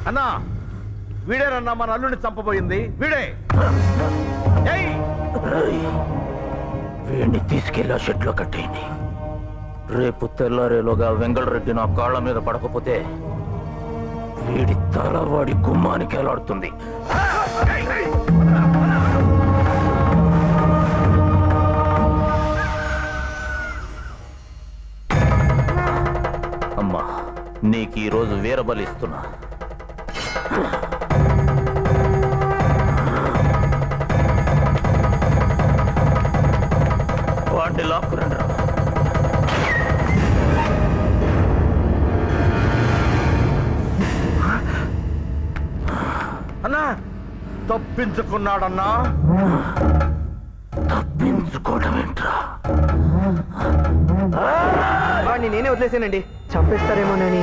అన్నా వీడేనన్నా మన అల్లుడిని చంపబోయింది వీడే. వీడిని తీసుకెళ్లి ఆ షెట్లో కట్టేయండి. రేపు తెల్లారేలోగా వెంగళరెడ్డి నా కాళ్ల మీద పడకపోతే వీడి తల వాడి గుమ్మానికి ఎలాడుతుంది. అమ్మా నీకు ఈరోజు వీరబలిస్తున్నా. వాడిని లాక్కురండి. అన్నా తప్పించుకున్నాడన్నా. తప్పించుకోవడం ఏంట్రా? వాడిని నేనే వదిలేసానండి, చంపేస్తారేమోనని.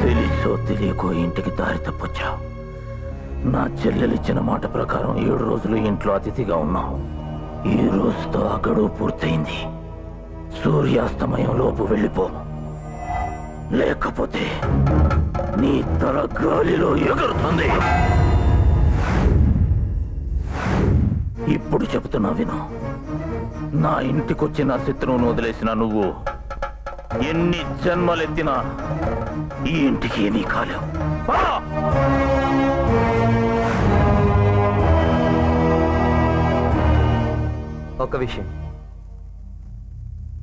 తెలుసో తెలియకో ఇంటికి దారి తప్పొచ్చావు. నా చెల్లెలిచ్చిన మాట ప్రకారం 7 రోజులు ఇంట్లో అతిథిగా ఉన్నావు. ఈ రోజుతో ఆ గడువు పూర్తయింది. సూర్యాస్తమయం లోపు వెళ్ళిపో, లేకపోతే నీ తల గాలిలో ఎగురుతుంది. ఇప్పుడు చెబుతున్నా విను. నా ఇంటికొచ్చిన శత్రువును వదిలేసిన నువ్వు ఎన్ని జన్మలెత్తినా ఈ ఇంటికి ఏమీ కాలేవు. ఒక విషయం,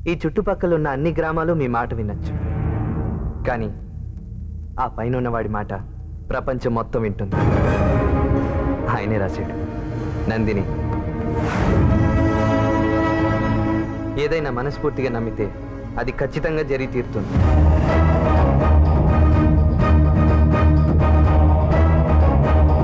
ఈ చుట్టుపక్కల ఉన్న అన్ని గ్రామాలు మీ మాట వినొచ్చు, కానీ ఆ పైన ఉన్నవాడి మాట ప్రపంచం మొత్తం వింటుంది. ఆయనే రాశాడు, నందిని. ఏదైనా మనస్ఫూర్తిగా నమ్మితే అది ఖచ్చితంగా జరిగి తీరుతుంది.